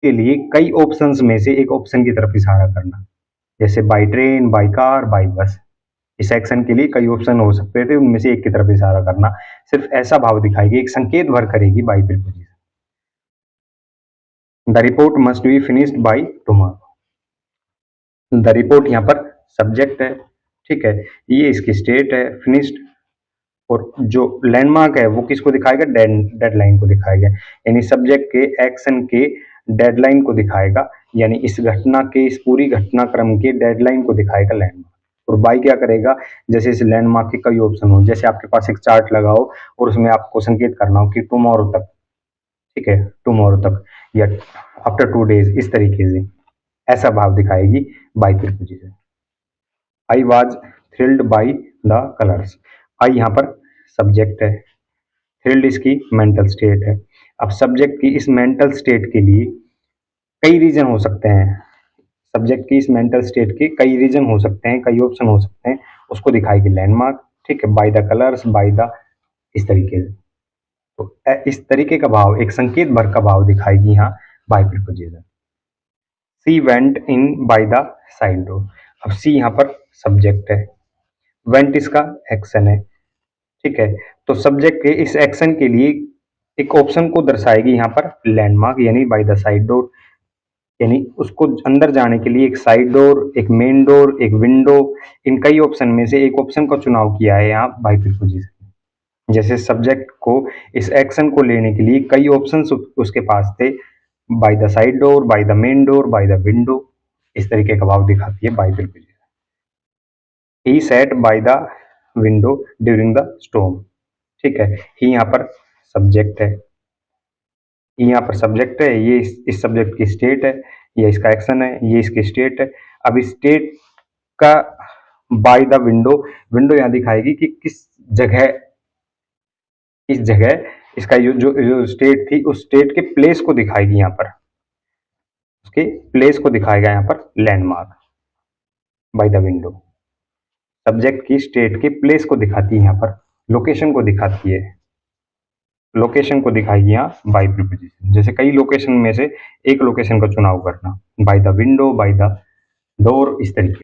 के लिए कई ऑप्शंस में से एक ऑप्शन की तरफ इशारा करना, जैसे by train, by car, by bus. इस एक्शन के लिए कई ऑप्शन हो सकते थे, उनमें से एक की तरफ इशारा करना। सिर्फ ऐसा भाव दिखाएगी, एक संकेत भर करेगी by preposition. The report must be finished by tomorrow. The report यहाँ पर सब्जेक्ट है, ठीक है, ये इसकी स्टेट है, फिनिश्ड, और जो लैंडमार्क है वो किसको दिखाएगा, डेडलाइन को दिखाएगा, यानी सब्जेक्ट के एक्शन के डेडलाइन को दिखाएगा, यानी इस घटना के, इस पूरी घटनाक्रम के डेडलाइन को दिखाएगा लैंडमार्क। और बाई क्या करेगा, जैसे इस लैंडमार्क के कई ऑप्शन हो, जैसे आपके पास एक चार्ट लगा हो और उसमें आपको संकेत करना हो कि टुमारो तक, ठीक है, टुमारो तक या आफ्टर 2 days, इस तरीके से ऐसा भाव दिखाएगी by preposition. I was thrilled by the colours. I यहाँ पर सब्जेक्ट है, थ्रिल्ड इसकी मेंटल स्टेट है। अब सब्जेक्ट की इस मेंटल स्टेट के लिए कई रीजन हो सकते हैं, सब्जेक्ट की इस मेंटल स्टेट के कई रीजन हो सकते हैं, कई ऑप्शन हो सकते हैं, उसको दिखाएगी लैंडमार्क, ठीक है, by the colours, by the, इस तरीके से। तो इस तरीके का भाव, एक संकेत भर का भाव दिखाएगी यहाँ by preposition. She went in by the side door. अब सी यहाँ पर सब्जेक्ट है, वेंट इसका एक्शन है, ठीक है, तो सब्जेक्ट के इस एक्शन के लिए एक ऑप्शन को दर्शाएगी यहाँ पर लैंडमार्क, यानी बाय द साइड डोर, यानी उसको अंदर जाने के लिए एक साइड डोर, एक मेन डोर, एक विंडो, इन कई ऑप्शन में से एक ऑप्शन का चुनाव किया है यहाँ बाय प्रीपोजिशन। जैसे सब्जेक्ट को इस एक्शन को लेने के लिए कई ऑप्शन उसके पास थे, by the side door, by the main door, by the window, इस तरीके का भाव दिखाती है by preposition. He sat by the window during the storm, ठीक है, ही यहाँ पर सब्जेक्ट है, यहाँ पर सब्जेक्ट है, ये इस सब्जेक्ट की स्टेट है, ये इसका एक्शन है, ये इसकी स्टेट है। अब स्टेट का बाय द विंडो, विंडो यहाँ दिखाएगी कि किस जगह, इस जगह इसका जो स्टेट थी, उस स्टेट के प्लेस को दिखाएगी, यहाँ पर उसके प्लेस को दिखाएगा यहाँ पर landmark bye the window. Subject की स्टेट के प्लेस को दिखाती है, यहाँ पर लोकेशन को दिखाती है, लोकेशन को दिखाएगी यहाँ बाय प्रीपोजिशन। जैसे कई लोकेशन में से एक लोकेशन का चुनाव करना, bye the window, by the door, इस तरीके।